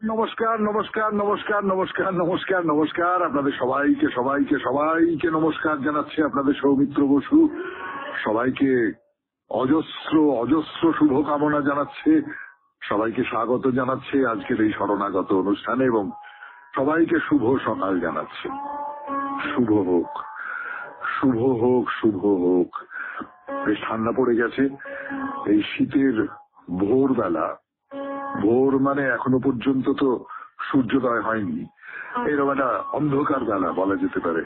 নমস্কার নমস্কার নমস্কার নমস্কার নমস্কার নমস্কার আপনাদের সবাইকে সবাইকে সবাইকে নমস্কার জানাচ্ছে আপনাদের সৌমিত্র বসু। সবাইকে অজস্র অজস্র শুভকামনা জানাচ্ছে, সবাইকে স্বাগত জানাচ্ছে আজকের এই শরণাগত অনুষ্ঠানে এবং সবাইকে শুভ সকাল জানাচ্ছে। শুভ হোক, শুভ হোক, শুভ হোক। বেশ ঠান্ডা পড়ে গেছে এই শীতের ভোরবেলা। ভোর মানে এখনো পর্যন্ত তো সূর্যোদয় হয়নি, এরকম একটা অন্ধকার বেলা বলা যেতে পারে।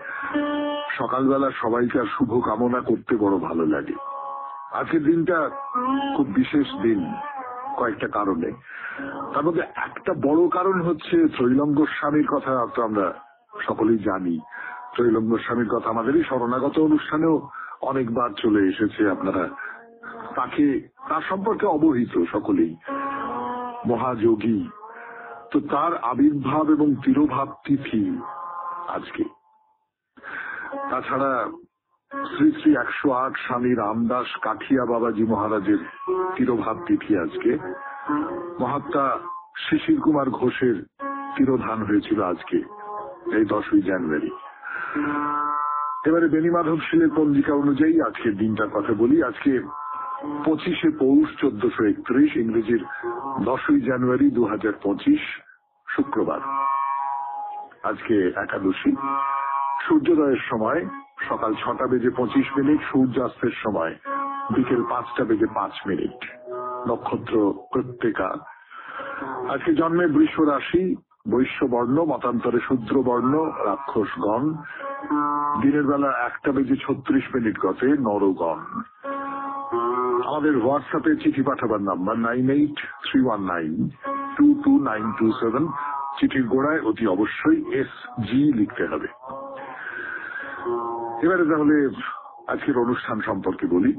সকালবেলা সবাইকে শুভ কামনা করতে বড় ভালো লাগে। আজকের দিনটা খুব বিশেষ দিন কয়েকটা কারণে। তার মধ্যে একটা বড় কারণ হচ্ছে ত্রৈলঙ্গ গোস্বামীর কথা তো আমরা সকলেই জানি। ত্রৈলঙ্গ গোস্বামীর কথা আমাদের এই শরণাগত অনুষ্ঠানেও অনেকবার চলে এসেছে। আপনারা তার সম্পর্কে অবহিত সকলেই। মহাযোগী, তো তার আবির্ভাব এবং তিরোভাব তিথি আজকে। তাছাড়া শ্রী শ্রী 108 স্বামী রামদাস কাঠিয়া বাবাজি মহারাজের তিরোভাব তিথি আজকে। মহাত্মা শিশির কুমার ঘোষের তিরোধান হয়েছিল আজকে এই 10ই জানুয়ারি। এবারে বেণীমাধব শীলের পঞ্জিকা অনুযায়ী আজকের দিনটার কথা বলি। আজকে 25শে পৌষ 1431, ইংরেজির 10ই জানুয়ারি 2025, শুক্রবার। আজকে একাদশী। সূর্যোদয়ের সময় সকাল 6:25, সূর্যাস্তের সময় বিকেল 5:05। নক্ষত্র কৃত্তিকা। আজকে জন্মে বৃষ রাশি, বৈশ্য বর্ণ, মতান্তরে শূদ্র বর্ণ, রাক্ষসগণ। দিনের বেলা 1:36 গতে নরগণ। আমাদের হোয়াটসঅ্যাপে চিঠি পাঠাবার নাম্বার 9831922927। চিঠির গোড়ায় অতি অবশ্যই SG লিখতে হবে। এবারে তাহলে আজকের অনুষ্ঠান সম্পর্কে বলি।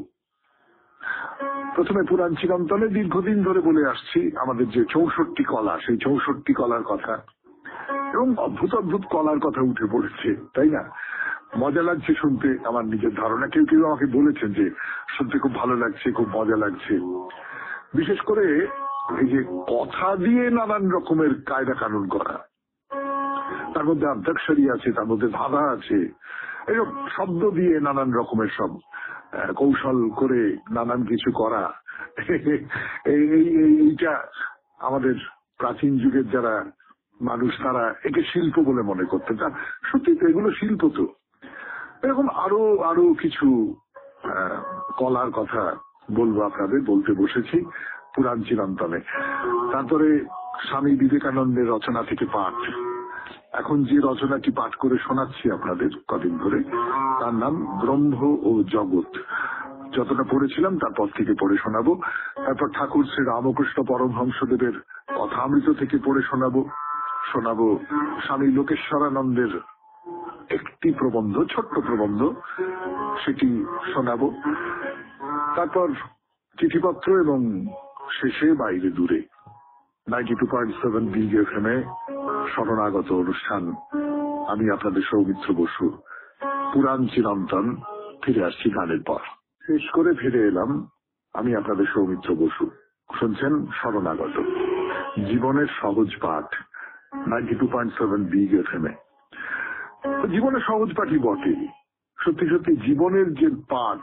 প্রথমে পুরাণ চিরন্তনে দীর্ঘদিন ধরে বলে আসছি আমাদের যে 64 কলা, সেই 64 কলার কথা এবং অদ্ভুত অদ্ভুত কলার কথা উঠে পড়েছে, তাই না? মজা লাগছে শুনতে, আমার নিজের ধারণা। কেউ কেউ আমাকে বলেছেন যে শুনতে খুব ভালো লাগছে, খুব মজা লাগছে। বিশেষ করে এই যে কথা দিয়ে নানান রকমের কায়দা কানুন করা, তার মধ্যে অধ্যাক্ষরী আছে, তার মধ্যে ধাঁধা আছে, এসব শব্দ দিয়ে নানান রকমের সব কৌশল করে নানান কিছু করা। এইটা আমাদের প্রাচীন যুগের যারা মানুষ তারা একে শিল্প বলে মনে করতেন। সত্যি তো এগুলো শিল্প। তো এরকম আরো আরো কিছু কলার কথা বলবো আপনাদের, বলতে বসেছি পুরাণ চিরন্তনে। তারপরে স্বামী বিবেকানন্দের রচনা থেকে পাঠ। এখন যে রচনাটি পাঠ করে শোনাচ্ছি আপনাদের কদিন ধরে, তার নাম ব্রহ্ম ও জগৎ। যতটা পড়েছিলাম তারপর থেকে পড়ে শোনাবো। তারপর ঠাকুর শ্রী রামকৃষ্ণ পরমহংসদেবের কথামৃত থেকে পড়ে শোনাবো স্বামী লোকেশ্বরানন্দের একটি প্রবন্ধ, ছোট্ট প্রবন্ধ, সেটি শোনাবো। তারপর চিঠিপত্র এবং শেষে বাইরে দূরে 92.7 বিগ FM এ শরণাগত অনুষ্ঠান। আমি আপনাদের সৌমিত্র বসু। পুরাণ চিরন্তন ফিরে আসছি গানের পর। শেষ করে ফিরে এলাম আমি আপনাদের সৌমিত্র বসু। শুনছেন শরণাগত, জীবনের সহজ পাঠ 92.7 বিগ FM এ। জীবনের সহজ পাঠই বটে। সত্যি সত্যি জীবনের যে পাঠ,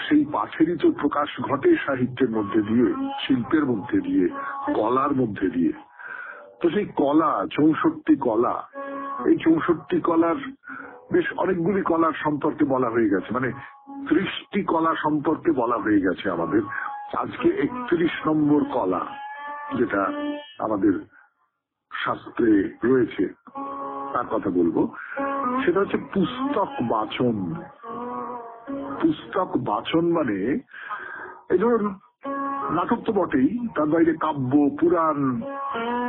সেই পাঠেরই তো প্রকাশ ঘটে সাহিত্যের মধ্যে দিয়ে, শিল্পের মধ্যে দিয়ে, কলার মধ্যে দিয়ে। তো সেই কলা, 64 কলা, এই 64 কলার বেশ অনেকগুলি কলার সম্পর্কে বলা হয়ে গেছে, মানে 30টি কলা সম্পর্কে বলা হয়ে গেছে আমাদের। আজকে 31 নম্বর কলা যেটা আমাদের শাস্ত্রে রয়েছে তার কথা বলবো। সেটা হচ্ছে পুস্তক বাচন। পুস্তক বাচন মানে এই ধরুন নাটক তো বটেই, তার বাইরে কাব্য, পুরাণ,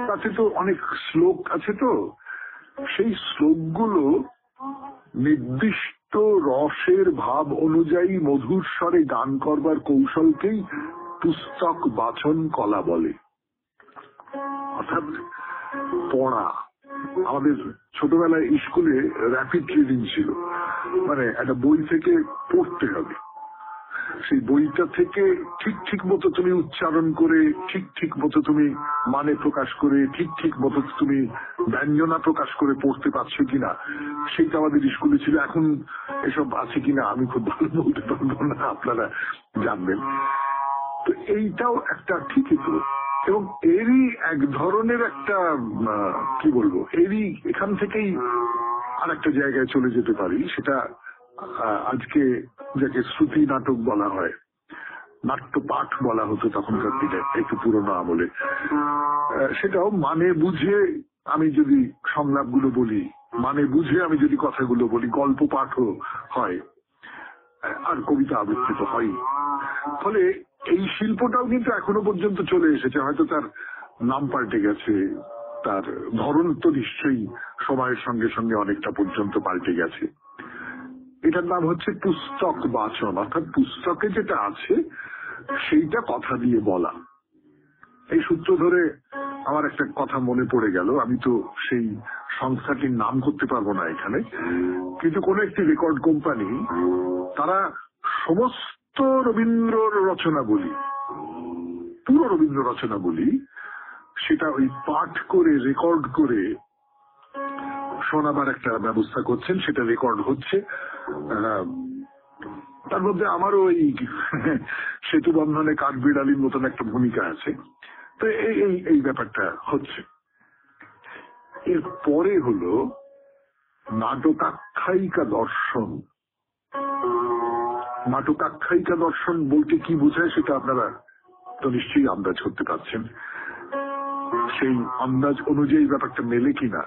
তাতে তো অনেক শ্লোক আছে। তো সেই শ্লোকগুলো নির্দিষ্ট রসের ভাব অনুযায়ী মধুর স্বরে গান করবার কৌশলকেই পুস্তক বাচন কলা বলে। অর্থাৎ পড়া। আমাদের ছোটবেলায় স্কুলে র্যাপিড রিডিং ছিল, মানে একটা বই থেকে পড়তে হবে। সেই বইটা থেকে ঠিক ঠিক মতো তুমি উচ্চারণ করে, ঠিক ঠিক মতো তুমি মানে প্রকাশ করে, ঠিক ঠিক মতো তুমি ব্যঞ্জনা প্রকাশ করে পড়তে পারছো কিনা, সেইটা আমাদের স্কুলে ছিল। এখন এসব আছে কিনা আমি খুব ভালো বলতে পারবো না, আপনারা জানবেন। তো এইটাও একটা ঠিকই তো, এবং এরই এক ধরনের একটা কি বলবো, এরই এখান থেকেই আর একটা জায়গায় চলে যেতে পারি। সেটা আজকে যাকে শ্রুতি নাটক বলা হয়, নাট্য পাঠ বলা হতো তখনকার দিনে, একটু পুরোনো আমলে। সেটাও মানে বুঝে আমি যদি সংলাপগুলো বলি, মানে বুঝে আমি যদি কথাগুলো বলি, গল্প পাঠও হয় আর কবিতা আবৃত্তি তো হয়। ফলে এই শিল্পটাও কিন্তু এখনো পর্যন্ত চলে এসেছে। হয়তো তার নাম পাল্টে গেছে, তার ধরন তো নিশ্চয়ই সময়ের সঙ্গে সঙ্গে অনেকটা পর্যন্ত পাল্টে গেছে। এটার নাম হচ্ছে পুস্তক বাচন, অর্থাৎ পুস্তকে যেটা আছে সেইটা কথা দিয়ে বলা। এই সূত্র ধরে আমার একটা কথা মনে পড়ে গেল। আমি তো সেই সংস্থাটির নাম করতে পারবো না এখানে, কিন্তু কোন একটি রেকর্ড কোম্পানি, তারা সমস্ত রবীন্দ্র রচনাবলী, পুরো রবীন্দ্র রচনাবলী, সেটা ওই পাঠ করে রেকর্ড করে শোনাবার একটা ব্যবস্থা করছেন। সেটা রেকর্ড হচ্ছে। তার মধ্যে আমারও ওই সেতু বন্ধনে কাঠবিড়ালির মতন একটা ভূমিকা আছে। তো এই ব্যাপারটা হচ্ছে। এর পরে হলো নাটকাখ্যায়িকা দর্শন। নাটকাখ্যায়িকা দর্শন বলতে কি বোঝায় সেটা আপনারা তো নিশ্চয়ই আন্দাজ করতে পারছেন। সেই আন্দাজ অনুযায়ী ব্যাপারটা মেলে কিনা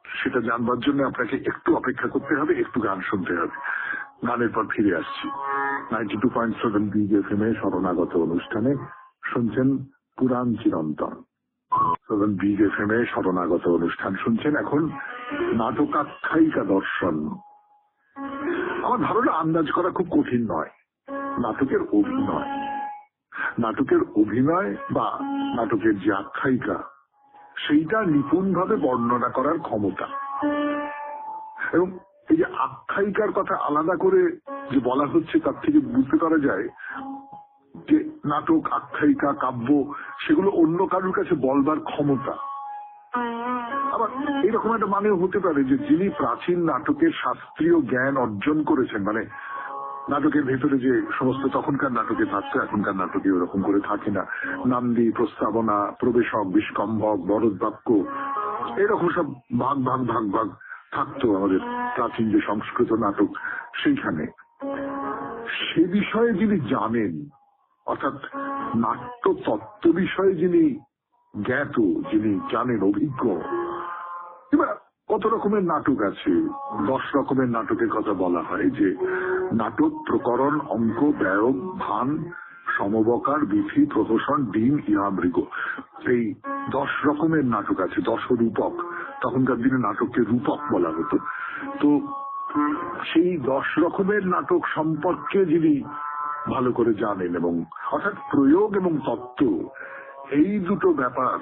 সেটা জানবার জন্য আপনাকে একটু অপেক্ষা করতে হবে, একটু গান শুনতে হবে। গানের পর ফিরে আসছি। 92.7 বিগ এফএম এ শরণাগত অনুষ্ঠানে শুনছেন পুরাণ চিরন্তন। 7 বিগ এফএম এ শরণাগত অনুষ্ঠান শুনছেন। এখন নাটকাখ্যায়িকা দর্শন। আমার ধারণা আন্দাজ করা খুব কঠিন নয়। নাটকের অভিনয়, নাটকের অভিনয় বা নাটকের যে আখ্যায়িকা, সেইটা নিপুণভাবে বর্ণনা করার ক্ষমতা। এবং এই যে আখ্যায়িকার কথা আলাদা করে যে বলা হচ্ছে, তার থেকে বুঝতে পারা যায় যে নাটক, আখ্যায়িকা, কাব্য, সেগুলো অন্য কারোর কাছে বলবার ক্ষমতা। আবার এরকম একটা মানেও হতে পারে যে যিনি প্রাচীন নাটকের শাস্ত্রীয় জ্ঞান অর্জন করেছেন, মানে নাটকের ভেতরে যে সমস্ত তখনকার নাটকে থাকতো, এখনকার নাটকে ওরকম করে থাকে না, নান্দি, প্রস্তাবনা, প্রবেশক, বিষ্কম্ভক, বরদ বাক্য, এরকম সব ভাগ ভাগ ভাগ ভাগ থাকতো আমাদের প্রাচীন যে সংস্কৃত নাটক। সেইখানে সে বিষয়ে যিনি জানেন, অর্থাৎ নাট্য তত্ত্ব বিষয়ে যিনি জ্ঞাত, যিনি জানেন, অভিজ্ঞ। এবার কত রকমের নাটক আছে, 10 রকমের নাটকের কথা বলা হয়। যে নাটক, প্রকরণ, অঙ্ক, ব্যয়, ভান, সমবকার, বিধি, প্রহসন, ডিম, ইহা, মৃগ, এই 10 রকমের নাটক আছে। 10 রূপক, তখনকার দিনে নাটককে রূপক বলা হতো। তো সেই 10 রকমের নাটক সম্পর্কে যিনি ভালো করে জানেন, এবং অর্থাৎ প্রয়োগ এবং তত্ত্ব, এই দুটো ব্যাপার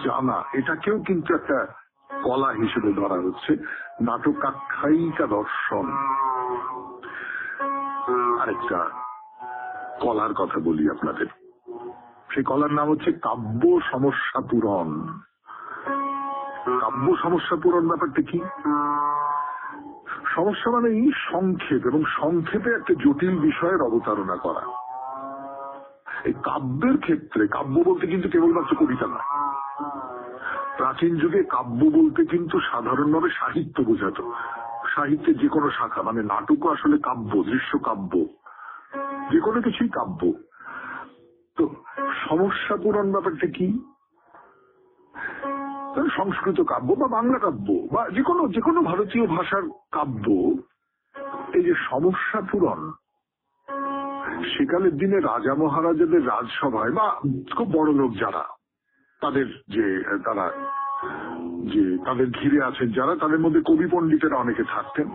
জানা, এটাকেও কিন্তু একটা কলা হিসেবে ধরা হচ্ছে। নাটকাখ্যায়িকা দর্শন। আরেকটা কলার কথা বলি আপনাদের। সেই কলার নাম হচ্ছে কাব্য সমস্যা পূরণ। কাব্য সমস্যা পূরণ ব্যাপারটা কি? সমস্যা মানেই সংক্ষেপ, এবং সংক্ষেপে একটা জটিল বিষয়ের অবতারণা করা। এই কাব্যের ক্ষেত্রে, কাব্য বলতে কিন্তু কেবলমাত্র কবিতা নয়। প্রাচীন যুগে কাব্য বলতে কিন্তু সাধারণভাবে সাহিত্য বোঝাতো। সাহিত্যের যে কোনো শাখা, মানে নাটকও আসলে কাব্য, দৃশ্য কাব্য, যে কোনো কিছুই কাব্য। তো সমস্যা পূরণ ব্যাপারটা কি? সংস্কৃত কাব্য বা বাংলা কাব্য বা যে কোনো ভারতীয় ভাষার কাব্য, এই যে সমস্যা পূরণ, সেকালের দিনে রাজা মহারাজাদের রাজসভায় বা খুব বড় লোক যারা, তাদের যে তাদের ঘিরে আছেন যারা, তাদের মধ্যে কবি পণ্ডিতেরা অনেকে থাকতেন,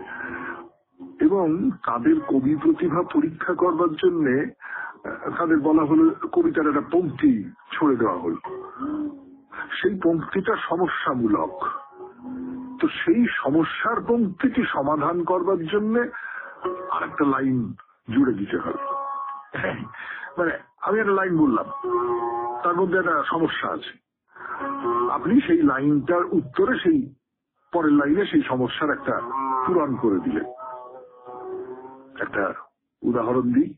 এবং তাদের কবি প্রতিভা পরীক্ষা করবার জন্য তাদের বলা হলো, কবিতার একটা পংক্তি ছড়ে দেওয়া হল। সেই পংক্তিটা সমস্যামূলক। তো সেই সমস্যার পংক্তিটি সমাধান করবার জন্য আরেকটা লাইন জুড়ে দিতে হবে। মানে আমি একটা লাইন বললাম, তার মধ্যে একটা সমস্যা আছে, আপনি সেই লাইনটার উত্তরে সেই পরের লাইনে সেই সমস্যার একটা পূরণ করে দিলেন। একটা উদাহরণ দিই,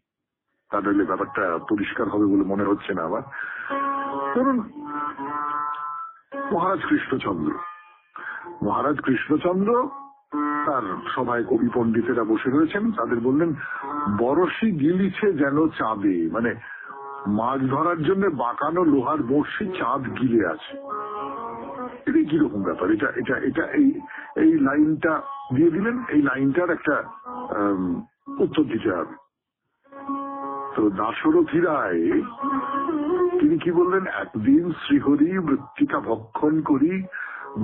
তাহলে ব্যাপারটা পরিষ্কার হবে বলে মনে হচ্ছে না আমার। ধরুন মহারাজ কৃষ্ণচন্দ্র তার সভায় কবি পণ্ডিতেরা বসে রয়েছেন, তাদের বললেন বরশি গিলিছে যেন চাঁদে, মানে মাছ ধরার জন্য বাঁকানো লোহার বড়শি চাঁদ গিলে আছে। এটা কিরকম ব্যাপার? এটা এটা এটা এই লাইনটা দিয়ে দিলেন, এই লাইনটার একটা উত্তর দিতে হবে। তো দাশরথী রায় তিনি কি বললেন, একদিন শ্রীহরি মৃত্তিকা ভক্ষণ করি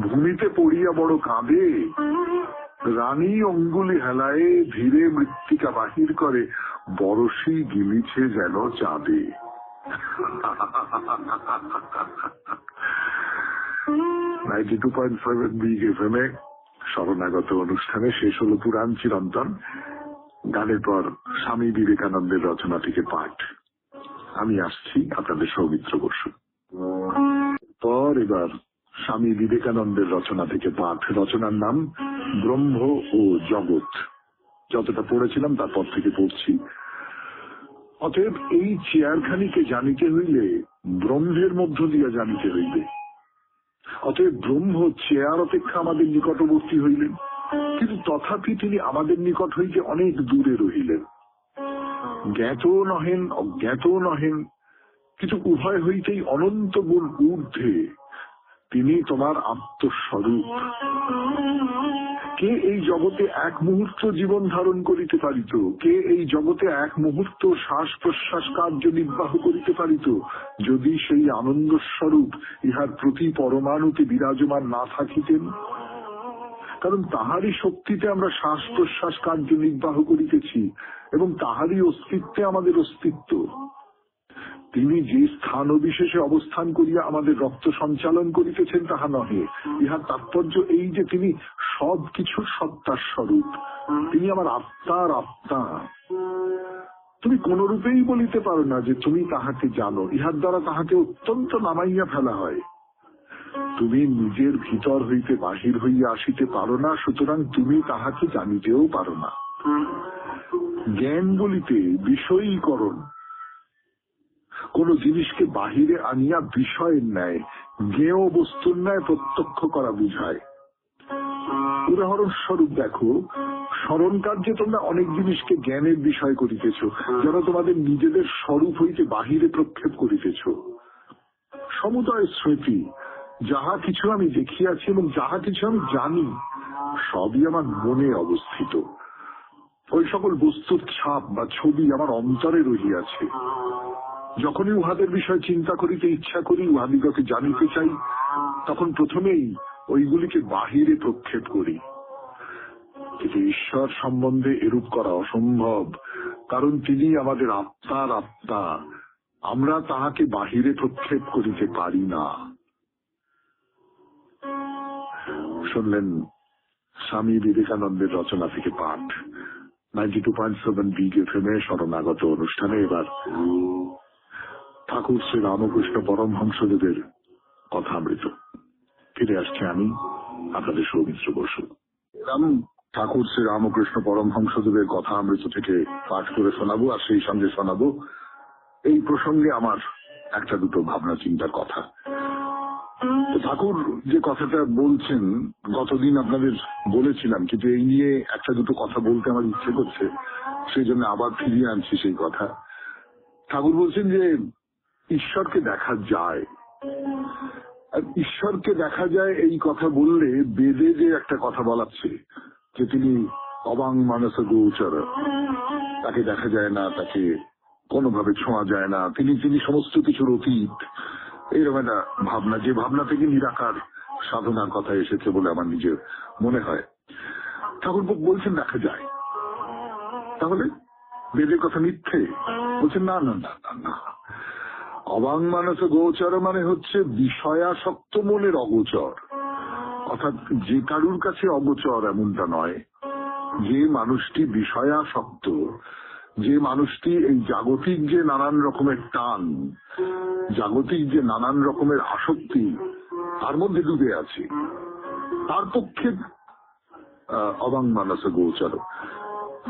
ভূমিতে পড়িয়া বড় কাঁদে, রানী অঙ্গুলি হেলায় ধীরে মৃত্তিকা বাহির করে, বরশি গিলিছে যেন চাঁদে। 92.7 বিগ এফএম এ শরণাগত অনুষ্ঠানে শেষ হলো পুরাণ চিরন্তন। গানের পর স্বামী বিবেকানন্দের রচনা থেকে পাঠ। আমি আসছি আপনাদের সৌমিত্র বসু। পর এবার স্বামী বিবেকানন্দের রচনা থেকে পাঠ। রচনার নাম ব্রহ্ম ও জগৎ। যতটা পড়েছিলাম তারপর থেকে পড়ছি। অতএব এই চেয়ারখানিকে জানিতে হইলে ব্রহ্মের মধ্য দিয়া জানিতে হইবে। অতএব ব্রহ্ম চেয়ার অপেক্ষা আমাদের নিকটবর্তী হইলেন, কিন্তু তথাপি তিনি আমাদের নিকট হইতে অনেক দূরে রহিলেন। জ্ঞাত নহেন অজ্ঞাত নহেন, কিন্তু উভয় হইতেই অনন্ত গুণ ঊর্ধ্বে। তিনি তোমার আত্মস্বরূপ। কে এই জগতে এক মুহূর্ত জীবন ধারণ করিতে পারিত? কে এই জগতে এক মুহূর্ত শ্বাস প্রশ্বাস কার্য নির্বাহ করিতে পারিত, যদি সেই আনন্দ স্বরূপ ইহার প্রতি পরমাণুতে বিরাজমান না থাকিতেন? কারণ তাহারই শক্তিতে আমরা শ্বাস প্রশ্বাস কার্য নির্বাহ করিতেছি এবং তাহারই অস্তিত্বে আমাদের অস্তিত্ব। তিনি যে স্থান বিশেষে অবস্থান করিয়া আমাদের রক্ত সঞ্চালন করিতেছেন তাহা নহে। ইহার তাৎপর্য এই যে তিনি সব কিছুর সত্তার স্বরূপ। তিনি আমার আত্মার আত্মা। তুমি কোন রূপেই বলিতে পারো না যে তুমি তাহাকে জানো। ইহার দ্বারা তাহাকে অত্যন্ত নামাইয়া ফেলা হয়। তুমি নিজের ভিতর হইতে বাহির হইয়া আসিতে পারো না, সুতরাং তুমি তাহাকে জানিতেও পারো না। জ্ঞান বলিতে বিষয়ীকরণ, কোন জিনিসকে বাহিরে আনিয়া বিষয়ের ন্যায় জ্ঞেয় বস্তুর ন্যায় প্রত্যক্ষ করা বুঝায়। উদাহরণস্বরূপ দেখো, স্মরণ কার্যে তোমরা অনেক জিনিসকে জ্ঞানের বিষয় করিতেছ, যেন তোমাদের নিজেদের স্বরূপ হইতে বাহিরে প্রক্ষেপ করিতেছ। সমুদয় স্মৃতি, যাহা কিছু আমি দেখিয়াছি এবং যাহা কিছু আমি জানি, সবই আমার মনে অবস্থিত। ওই সকল বস্তুর ছাপ বা ছবি আমার অন্তরে রহিয়াছে। যখনই উহাদের বিষয় চিন্তা করিতে ইচ্ছা করি, উহাদিগকে জানিতে চাই, তখন প্রথমেই ওইগুলিকে বাহিরে প্রক্ষেপ করি। কিন্তু ঈশ্বর সম্বন্ধে এরূপ করা অসম্ভব, কারণ তিনি আমাদের আত্মার আত্মা। আমরা তাহাকে বাহিরে প্রক্ষেপ করিতে পারি না। শুনলেন স্বামী বিবেকানন্দের রচনা থেকে পাঠ। 92.7 বিগ এফএম এ শরণাগত অনুষ্ঠানে এবার ঠাকুর শ্রী রামকৃষ্ণ পরমহংসদেবের কথামৃত। ফিরে আসছে আমি আপনাদের সৌমিত্র বসু। ঠাকুর শ্রী রামকৃষ্ণ পরমহংসদেবের কথামৃত থেকে পাঠ করে শোনাবো, আর সেই সঙ্গে শোনাবো এই প্রসঙ্গে আমার একটা দুটো ভাবনা চিন্তার কথা। ঠাকুর যে কথাটা বলছেন গতদিন আপনাদের বলেছিলাম, কিন্তু এই নিয়ে একটা দুটো কথা বলতে আমার ইচ্ছে করছে, সেই জন্য আবার ফিরিয়ে আনছি সেই কথা। ঠাকুর বলছেন যে ঈশ্বরকে দেখা যায়। আর ঈশ্বরকে দেখা যায় এই কথা বললে বেদে যে একটা কথা বলাচ্ছে যে তিনি অবাং মানস গোচর, তাকে দেখা যায় না, তাকে কোনোভাবে ছোঁয়া যায় না, তিনি সমস্ত কিছুর অতীত, এইরকম একটা ভাবনা, যে ভাবনা থেকে নিরাকার সাধনার কথা এসেছে বলে আমার নিজের মনে হয়। ঠাকুর বলছেন দেখা যায়, তাহলে বেদের কথা মিথ্যে? বলছেন না না না না না, অবাং মানস গোচর মানে হচ্ছে বিষয়াসক্ত মনের অগোচর। অর্থাৎ যে কারুর কাছে অগোচর এমনটা নয়, যে মানুষটি বিষয়াসক্ত, যে মানুষটি এই জাগতিক যে নানান রকমের টান, জাগতিক যে নানান রকমের আসক্তি তার মধ্যে ডুবে আছে, তার পক্ষে অবাং মানস গোচর,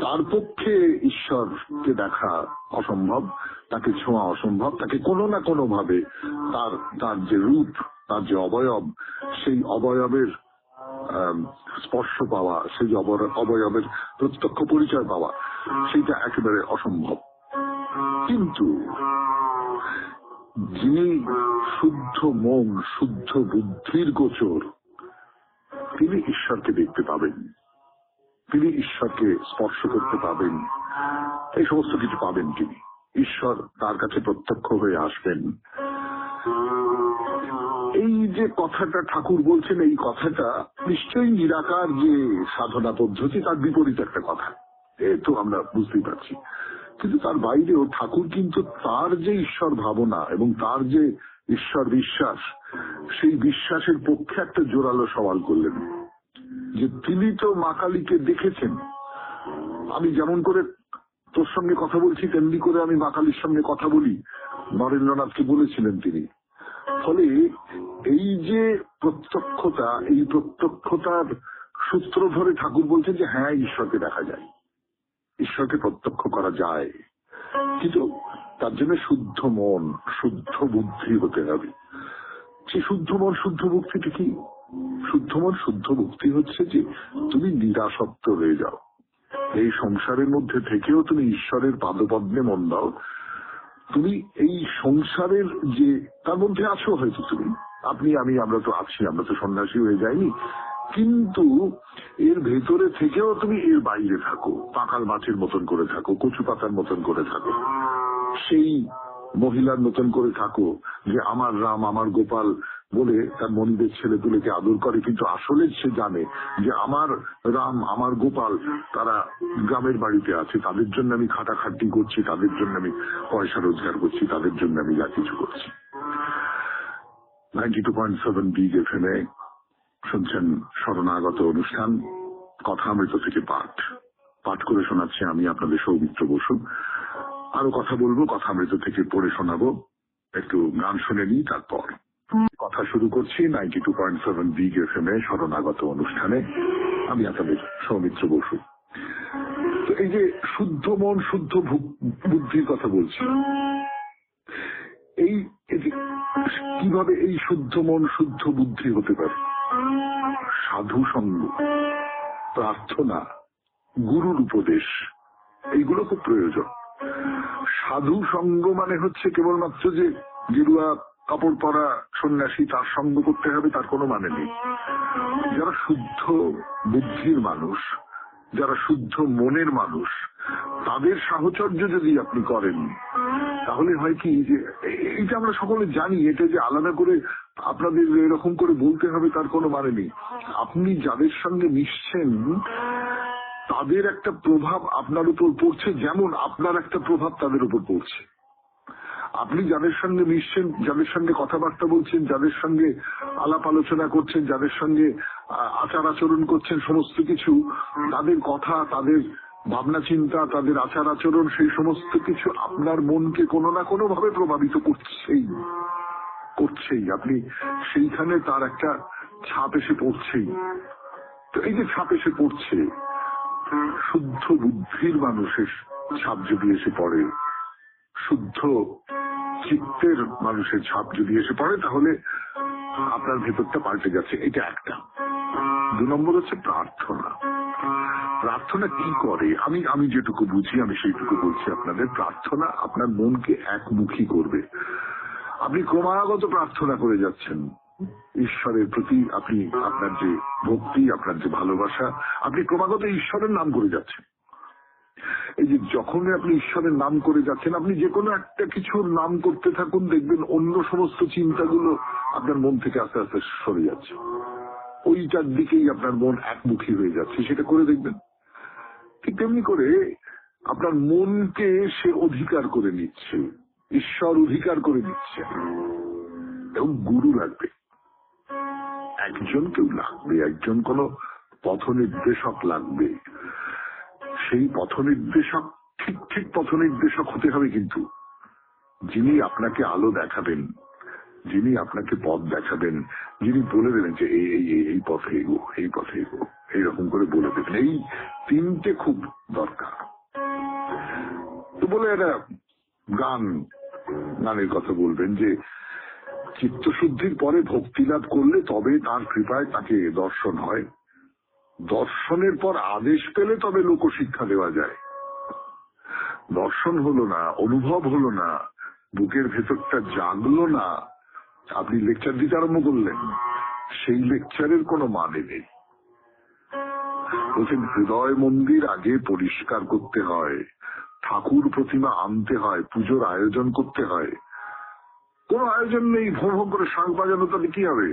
তার পক্ষে ঈশ্বরকে দেখা অসম্ভব, তাকে ছোঁয়া অসম্ভব, তাকে কোনো না কোনো ভাবে তার তার যে রূপ, তার যে অবয়ব, সেই অবয়বের স্পর্শ পাওয়া, সেই অবয়বের প্রত্যক্ষ পরিচয় পাওয়া, সেটা একেবারে অসম্ভব। কিন্তু যিনি শুদ্ধ মন, শুদ্ধ বুদ্ধির গোচর, তিনি ঈশ্বরকে দেখতে পাবেন, তিনি ঈশ্বরকে স্পর্শ করতে পাবেন, এই সমস্ত কিছু পাবেন তিনি। ঈশ্বর তার কাছে প্রত্যক্ষ হয়ে আসবেন। এই যে কথাটা ঠাকুর বলছেন, এই কথাটা নিশ্চয়ই নিরাকার যে সাধনা পদ্ধতি তার বিপরীত একটা কথা, এ তো আমরা বুঝতেই পারছি। কিন্তু তার বাইরেও ঠাকুর কিন্তু তার যে ঈশ্বর ভাবনা এবং তার যে ঈশ্বর বিশ্বাস, সেই বিশ্বাসের পক্ষে একটা জোরালো সওয়াল করলেন যে তিনি তো মা কালীকে দেখেছেন। আমি যেমন করে তোর সঙ্গে কথা বলছি তেমনি করে আমি মা কালীর সঙ্গে কথা বলি, নরেন্দ্রনাথকে বলেছিলেন তিনি। ফলে এই যে প্রত্যক্ষতা, এই প্রত্যক্ষতার সূত্র ধরে ঠাকুর বলছেন যে হ্যাঁ, ঈশ্বরকে দেখা যায়, ঈশ্বরকে প্রত্যক্ষ করা যায়, কিন্তু তার জন্য শুদ্ধ মন, শুদ্ধ বুদ্ধি হতে হবে। সেই শুদ্ধ মন, শুদ্ধ বুদ্ধিটা কি? শুদ্ধ মন, শুদ্ধ বুদ্ধি হচ্ছে যে তুমি নিরাসক্ত হয়ে যাও, এই সংসারের মধ্যে থেকেও তুমি ঈশ্বরের পাদপদ্মে মন দাও। তুমি এই সংসারের যে তার মধ্যে আছো, হয়তো তুমি, আপনি, আমি, আমরা তো আছি, আমরা তো সন্ন্যাসী হয়ে যাইনি, কিন্তু এর ভেতরে থেকেও তুমি এর বাইরে থাকো, পাকাল মাছের মতন করে থাকো, কচু পাতার মতন করে থাকো, সেই মহিলার মতন করে থাকো যে আমার রাম আমার গোপাল বলে তার মনিবের ছেলে তুলেকে আদর করে, কিন্তু আসলে সে জানে যে আমার রাম আমার গোপাল তারা গ্রামের বাড়িতে আছে, তাদের জন্য আমি খাটাখাটি করছি, তাদের জন্য আমি পয়সা রোজগার করছি, তাদের জন্য আমি যা কিছু করছি। 92.7 বিগ এফএমে শুনছেন শরণাগত অনুষ্ঠান কথামৃত থেকে পাঠ। পাঠ করে শোনাচ্ছি আমি আপনাদের সৌমিত্র বসু। আরো কথা বলবো, কথামৃত থেকে পড়ে শোনাবো। একটু গান শুনে নিই, তারপর কথা শুরু করছি 92.7 বিগ এফএমে শরণাগত অনুষ্ঠানে। আমি আপনাদের সৌমিত্র বসু। তো এই যে শুদ্ধ মন, শুদ্ধ বুদ্ধির কথা বলছি, এই কিভাবে এই শুদ্ধ মন, শুদ্ধ বুদ্ধি হতে পারে? সাধু সঙ্গ, প্রার্থনা, গুরুর উপদেশ, এইগুলো খুব প্রয়োজন। সাধু সঙ্গ মানে হচ্ছে কেবলমাত্র যে গেরুয়া কাপড় পরা সন্ন্যাসী তার সঙ্গ করতে হবে, তার কোনো মানে নেই। যারা শুদ্ধ বুদ্ধির মানুষ, যারা শুদ্ধ মনের মানুষ, তাদের সাহচর্য যদি আপনি করেন, তাহলে হয় কি যে এইটা আমরা সকলে জানি, এটা যে আলাদা করে আপনাদের এরকম করে বলতে হবে তার কোনো মানে নেই। আপনি যাদের সঙ্গে মিশছেন তাদের একটা প্রভাব আপনার উপর পড়ছে, যেমন আপনার একটা প্রভাব তাদের উপর পড়ছে। আপনি যাদের সঙ্গে মিশছেন, যাদের সঙ্গে কথাবার্তা বলছেন, যাদের সঙ্গে আলাপ আলোচনা করছেন, যাদের সঙ্গে আচার আচরণ করছেন, সমস্ত কিছু, তাদের কথা, তাদের ভাবনা চিন্তা, তাদের আচার আচরণ, সেই সমস্ত কিছু আপনার মনকে কোনো না কোনো ভাবে প্রভাবিত করছেই করছেই। আপনি সেইখানে তার একটা ছাপ এসে পড়ছেই। তো এই যে ছাপ এসে পড়ছে, শুদ্ধ বুদ্ধির মানুষের ছাপ যদি এসে পড়ে, শুদ্ধ চিত্তের মানুষের ছাপ যদি এসে পড়ে, তাহলে আপনার ভেতরটা পাল্টে যাচ্ছে। এটা একটা। 2 নম্বর হচ্ছে প্রার্থনা। প্রার্থনা কি করে? আমি যেটুকু বুঝি আমি সেইটুকু বলছি আপনাদের। প্রার্থনা আপনার মনকে একমুখী করবে। আপনি ক্রমাগত প্রার্থনা করে যাচ্ছেন ঈশ্বরের প্রতি, আপনি আপনার যে ভক্তি, আপনার যে ভালোবাসা, আপনি ক্রমাগত ঈশ্বরের নাম করে যাচ্ছেন। এই যে যখন আপনি ঈশ্বরের নাম করে যাচ্ছেন, আপনি যে কোনো একটা কিছুর নাম করতে থাকুন, দেখবেন অন্য সমস্ত চিন্তাগুলো আপনার মন থেকে আস্তে আস্তে সরে যাচ্ছে, ওইটার দিকেই আপনার মন একমুখী হয়ে যাচ্ছে। সেটা করে দেখবেন। ঠিক তেমনি করে আপনার মনকে সে অধিকার করে নিচ্ছে, ঈশ্বর অধিকার করে নিচ্ছে। এবং গুরু লাগবে, একজন কেউ লাগবে, একজন কোন পথ নির্দেশক লাগবে। সেই পথ নির্দেশক ঠিক ঠিক পথ নির্দেশক হতে হবে, কিন্তু যিনি আপনাকে আলো দেখাবেন, যিনি আপনাকে পথ দেখাবেন, যিনি বলে দেবেন যে এই পথে এগো, এই পথে এগো, এইরকম করে বলে দেবেন, এই তিনটে খুব দরকার। তো বলে একটা গানের কথা বলবেন যে চিত্তশুদ্ধির পরে ভক্তি লাভ করলে তবে তার কৃপায় তাকে দর্শন হয়, দর্শনের পর আদেশ পেলে তবে লোকশিক্ষা দেওয়া যায়। দর্শন হলো না, অনুভব হলো না, বুকের ভেতরটা জাগলো না, আপনি লেকচার দিতে আরম্ভ করলেন, সেই লেকচারের কোনো মানে নেই। বলছেন হৃদয় মন্দির আগে পরিষ্কার করতে হয়, ঠাকুর প্রতিমা আনতে হয়, পুজোর আয়োজন করতে হয়। কোন আয়োজন নেই, ভোঁ ভোঁ করে শাঁখ বাজানো, তাহলে কি হবে?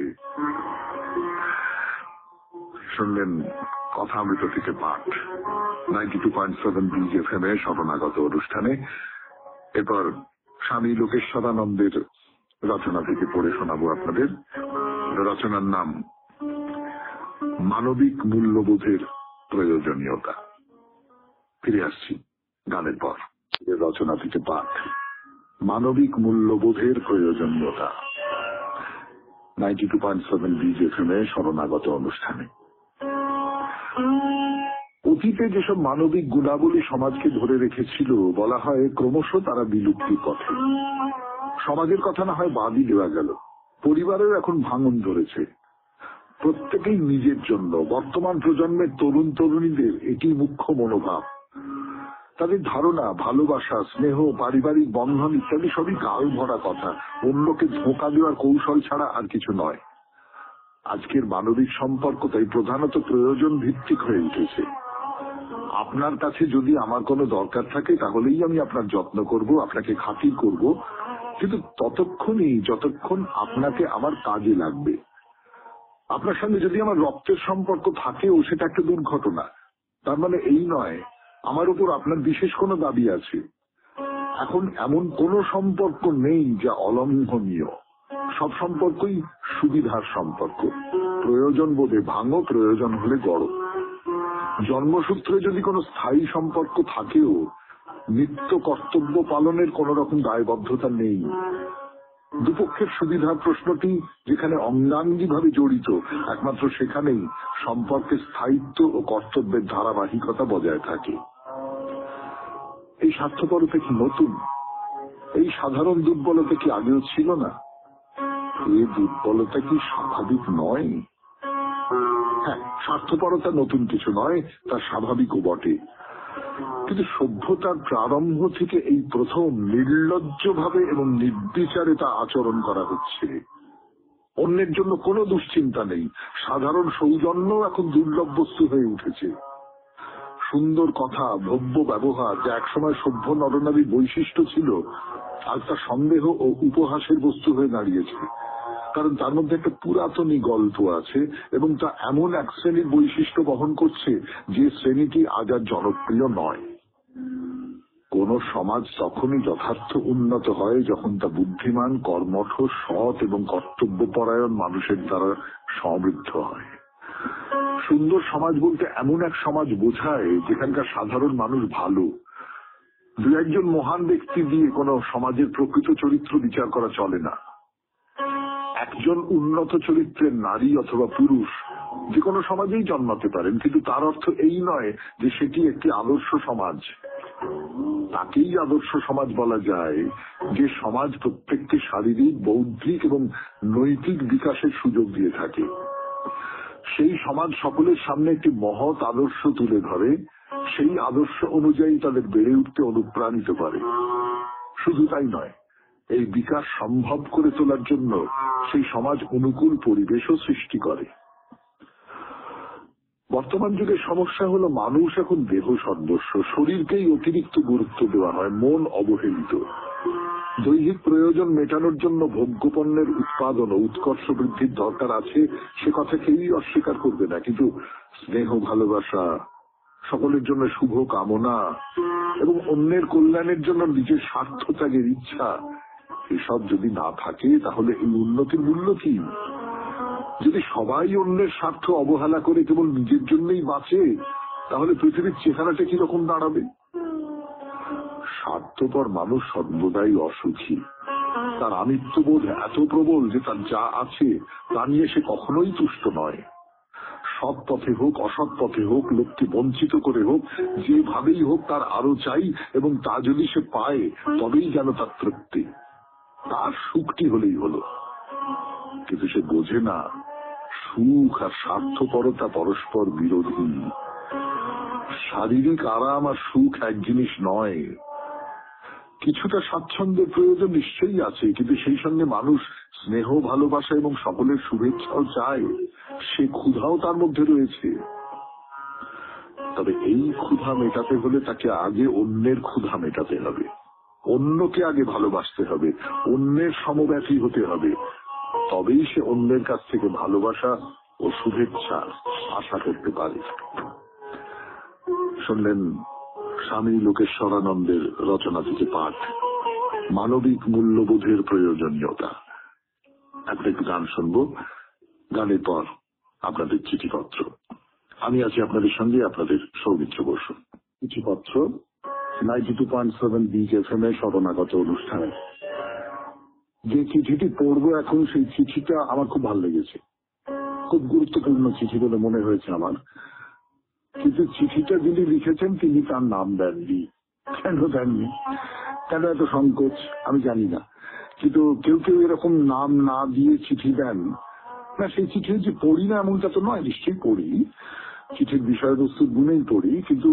শুনলেন কথামৃত থেকে পাঠ 92.7 বিজ এফএম এ শরণাগত অনুষ্ঠানে। এরপর স্বামী লোকেশ্বরানন্দের রচনা থেকে পড়ে শোনাবো আপনাদের। রচনার নাম মানবিক মূল্যবোধের প্রয়োজনীয়তা। ফিরে আসছি গানের পর। রচনা থেকে পাঠ মানবিক মূল্যবোধের প্রয়োজনীয়তা 92.7 বিজ এফএম এ শরণাগত অনুষ্ঠানে। অতীতে যেসব মানবিক গুণাবলী সমাজকে ধরে রেখেছিল, বলা হয় ক্রমশ তারা বিলুপ্তির পথে। সমাজের কথা না হয় বাদই দেওয়া গেল, পরিবারের এখন ভাঙন ধরেছে। প্রত্যেকেই নিজের জন্য। বর্তমান প্রজন্মের তরুণ তরুণীদের এটি মুখ্য মনোভাব। তাদের ধারণা, ভালোবাসা, স্নেহ, পারিবারিক বন্ধন ইত্যাদি সবই গাল ভরা কথা, অন্যকে ধোঁকা দেওয়ার কৌশল ছাড়া আর কিছু নয়। আজকের মানবিক সম্পর্ক তাই প্রধানত প্রয়োজন ভিত্তিক হয়ে উঠেছে। আপনার কাছে যদি আমার কোনো দরকার থাকে তাহলেই আমি আপনার যত্ন করব, আপনাকে খাতির করব, কিন্তু ততক্ষণই যতক্ষণ আপনাকে আমার কাজে লাগবে। আপনার সঙ্গে যদি আমার রক্তের সম্পর্ক থাকেও সেটা একটা দুর্ঘটনা, তার মানে এই নয় আমার উপর আপনার বিশেষ কোনো দাবি আছে। এখন এমন কোনো সম্পর্ক নেই যা অলঙ্ঘনীয়, সব সম্পর্কই সুবিধার সম্পর্ক। প্রয়োজন বোধে ভাঙো, প্রয়োজন হলে গড়ো। জন্মসূত্রে যদি কোনো স্থায়ী সম্পর্ক থাকেও নিত্য কর্তব্য পালনের কোন রকম দায়বদ্ধতা নেই। দুপক্ষের সুবিধার প্রশ্নটি যেখানে অঙ্গাঙ্গিভাবে জড়িত, একমাত্র সেখানেই সম্পর্কের স্থায়িত্ব ও কর্তব্যের ধারাবাহিকতা বজায় থাকে। এই স্বার্থপরতা কি নতুন? এই সাধারণ দুর্বলতা কি আগেও ছিল না? এই দুর্বলতা কি স্বাভাবিক নয়? হ্যাঁ, স্বার্থপরতা নতুন কিছু নয়, তা স্বাভাবিকও বটে। কিন্তু সভ্যতার প্রারম্ভ থেকে এই প্রথম নির্লজ্জভাবে এবং নির্বিচারে তা আচরণ করা হচ্ছে। অন্যের জন্য কোনো দুশ্চিন্তা নেই, সাধারণ সৌজন্য এখন দুর্লভ বস্তু হয়ে উঠেছে। সুন্দর কথা, ভব্য ব্যবহার, যা একসময় সভ্য নরনারীর বৈশিষ্ট্য ছিল, আজ তা সন্দেহ ও উপহাসের বস্তু হয়ে দাঁড়িয়েছে। কারণ তার মধ্যে একটা পুরাতনী গল্প আছে এবং তা এমন এক শ্রেণীর বৈশিষ্ট্য বহন করছে যে শ্রেণীটি আজ আর জনপ্রিয় নয়। কোন সমাজ তখনই যথার্থ উন্নত হয় যখন তা বুদ্ধিমান, কর্মঠ, সৎ এবং কর্তব্যপরায়ণ মানুষের দ্বারা সমৃদ্ধ হয়। সুন্দর সমাজ বলতে এমন এক সমাজ বোঝায় যেখানকার সাধারণ মানুষ ভালো। দু একজন মহান ব্যক্তি দিয়ে কোন সমাজের প্রকৃত চরিত্র বিচার করা চলে না। একজন উন্নত চরিত্রের নারী অথবা পুরুষ যে কোনো সমাজেই জন্মাতে পারেন, কিন্তু তার অর্থ এই নয় যে সেটি একটি আদর্শ সমাজ। তাকেই আদর্শ সমাজ বলা যায় যে সমাজ প্রত্যেককে শারীরিক, বৌদ্ধিক এবং নৈতিক বিকাশের সুযোগ দিয়ে থাকে। সেই সমাজ সকলের সামনে একটি মহৎ আদর্শ তুলে ধরে, সেই আদর্শ অনুযায়ী তাদের বেড়ে উঠতে অনুপ্রাণিত করে। শুধু তাই নয়, এই বিকাশ সম্ভব করে তোলার জন্য সেই সমাজ অনুকূল পরিবেশও সৃষ্টি করে। বর্তমান যুগের সমস্যা হলো মানুষ এখন দেহ সর্বস্ব, শরীরকেই অতিরিক্ত গুরুত্ব দেওয়া হয়, মন অবহেলিত। দৈহিক প্রয়োজন মেটানোর জন্য ভোগ্যপণ্যের উৎপাদন ও উৎকর্ষ বৃদ্ধির দরকার আছে, সে কথা কেউই অস্বীকার করবে না। কিন্তু স্নেহ, ভালোবাসা, সকলের জন্য শুভ কামনা এবং অন্যের কল্যাণের জন্য নিজের স্বার্থ ত্যাগের ইচ্ছা, এসব যদি না থাকে তাহলে এই উন্নতির মূল্য কি? যদি সবাই অন্যের স্বার্থ অবহেলা করে কেবল নিজের জন্যই বাঁচে, তাহলে পৃথিবীর চেহারাটা কিরকম দাঁড়াবে? স্বার্থপর মানুষ সর্বদাই অসুখী। তার আমিত্ববোধ এত প্রবল যে তার যা আছে তা নিয়ে সে কখনোই তুষ্ট নয়। সৎ পথে হোক অসৎ পথে হোক, লোককে বঞ্চিত করে হোক, যেভাবেই হোক তার আরো চাই, এবং তা যদি সে পায় তবেই যেন তার তৃপ্তি, তার সুখটি হলেই হলো। কিন্তু সে বোঝে না সুখ আর স্বার্থপরতা পরস্পর বিরোধী। শারীরিক আরাম আর সুখ এক জিনিস নয়। কিছুটা স্বাচ্ছন্দ্যের প্রয়োজন নিশ্চয়ই আছে, কিন্তু সেই সঙ্গে মানুষ স্নেহ, ভালোবাসা এবং সকলের শুভেচ্ছাও চায়। সে ক্ষুধাও তার মধ্যে রয়েছে। তবে এই ক্ষুধা মেটাতে হলে তাকে আগে অন্যের ক্ষুধা মেটাতে হবে, অন্যকে আগে ভালোবাসতে হবে, অন্যের সমব্যথী হতে হবে। তবেই সে অন্যের কাছ থেকে ভালোবাসা ও শুভেচ্ছা আশা করতে পারে। শুনলেন স্বামী লোকেশ্বরানন্দের রচনা থেকে পাঠ, মানবিক মূল্যবোধের প্রয়োজনীয়তা। একটা একটু গান শুনবো, গানের পর আপনাদের চিঠিপত্র। আমি আছি আপনাদের সঙ্গে, আপনাদের সৌমিত্র বসু। চিঠিপত্র 92.7 বিগ FM এ শরণাগত অনুষ্ঠানে যে চিঠিটি পড়বো এখন, সেই চিঠিটা আমার খুব ভালো লেগেছে, খুব গুরুত্বপূর্ণ চিঠি বলে মনে হয়েছে আমার। কিন্তু চিঠিটা যিনি লিখেছেন তিনি তার নাম দেননি। কেন দেননি, কেন এত সংকোচ আমি জানি না, কিন্তু কেউ কেউ এরকম নাম না দিয়ে চিঠি দেন না। সেই চিঠি যে পড়ি না এমনটা তো নয়, নিশ্চয়ই পড়ি, চিঠির বিষয়বস্তুর গুণেই পড়ি, কিন্তু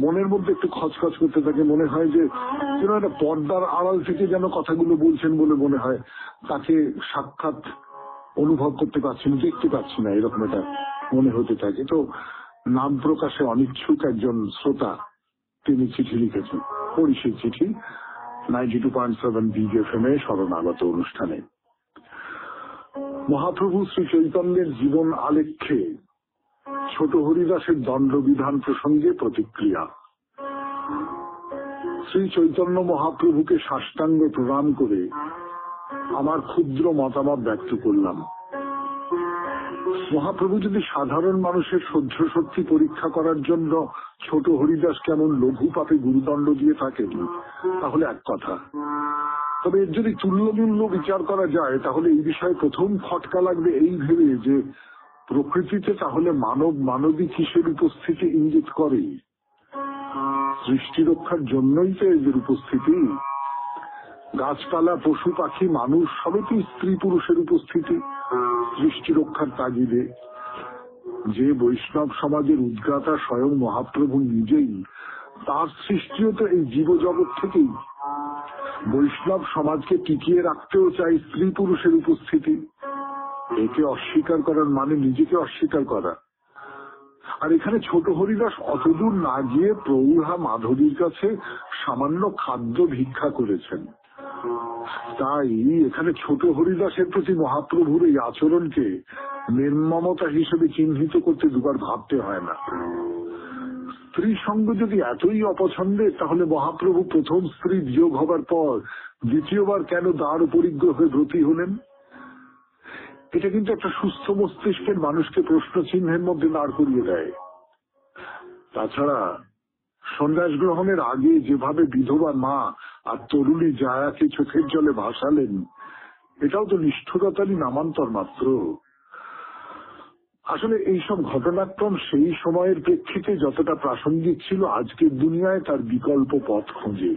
মনের মধ্যে একটু খচখচ করতে থাকে। মনে হয় যে যেন একটা পর্দার আড়াল থেকে যেন কথাগুলো বলছেন বলে মনে হয়, তাকে সাক্ষাৎ অনুভব করতে পারছি না, দেখতে পাচ্ছি না, এরকম একটা মনে হতে থাকে। তো নাম প্রকাশে অনিচ্ছুক একজন শ্রোতা তিনি চিঠি লিখেছেন, পড়ি সেই চিঠি। 92.7 বিগ FM এ শরণাগত অনুষ্ঠানে মহাপ্রভু শ্রী চৈতন্যের জীবন আলেখ্যে ছোট হরিদাসের দণ্ডবিধান প্রসঙ্গে প্রতিক্রিয়া। শ্রী চৈতন্য মহাপ্রভুকে সাষ্টাঙ্গ প্রণাম করে আমার ক্ষুদ্র মতামত ব্যক্ত করলাম। মহাপ্রভু যদি সাধারণ মানুষের সহ্য শক্তি পরীক্ষা করার জন্য ছোট হরিদাস কেমন লঘু পাপে গুরুদণ্ড দিয়ে থাকেন তাহলে এক কথা, তবে এর যদি তুল্যমূল্য বিচার করা যায় তাহলে এই বিষয়ে প্রথম খটকা লাগবে এই ভেবে যে প্রকৃতিতে তাহলে মানব মানবিক কিসের উপস্থিতি ইঙ্গিত করে? সৃষ্টি রক্ষার জন্যই তো এদের উপস্থিতি। গাছপালা, পশু পাখি, মানুষ সবই তো স্ত্রী পুরুষের উপস্থিতি সৃষ্টি রক্ষার তাগিদে। যে বৈষ্ণব সমাজের উদ্গাতা স্বয়ং মহাপ্রভু নিজেই, তার সৃষ্টিও তো এই জীবজগৎ থেকেই। বৈষ্ণব সমাজকে টিকিয়ে রাখতেও চাই স্ত্রী পুরুষের উপস্থিতি। একে অস্বীকার করার মানে নিজেকে অস্বীকার করা। আর এখানে ছোট হরিদাস অতদূর না গিয়ে প্রৌঢ়া মাধবীর কাছে সামান্য খাদ্য ভিক্ষা করেছেন। তাই এখানে ছোট হরিদাসের প্রতি মহাপ্রভুর এই আচরণকে নির্মমতা হিসেবে চিহ্নিত করতে দুবার ভাবতে হয় না। স্ত্রী সঙ্গ যদি এতই অপছন্দের, তাহলে মহাপ্রভু প্রথম স্ত্রী বিয়োগ হবার পর দ্বিতীয়বার কেন দ্বার পরিগ্রহ হয়ে ব্রতী হলেন? এটা কিন্তু একটা সুস্থ মস্তিষ্কের মানুষকে প্রশ্ন চিহ্নের মধ্যে দাঁড় করিয়ে দেয়। তাছাড়া সন্ন্যাস গ্রহণের আগে যেভাবে বিধবা মা আর তরুণী জায়াকে চোখের জলে ভাসালেন, এটাও তো নিষ্ঠুরতারই নামান্তর মাত্র। আসলে এইসব ঘটনাক্রম সেই সময়ের প্রেক্ষিতে যতটা প্রাসঙ্গিক ছিল, আজকের দুনিয়ায় তার বিকল্প পথ খোঁজে।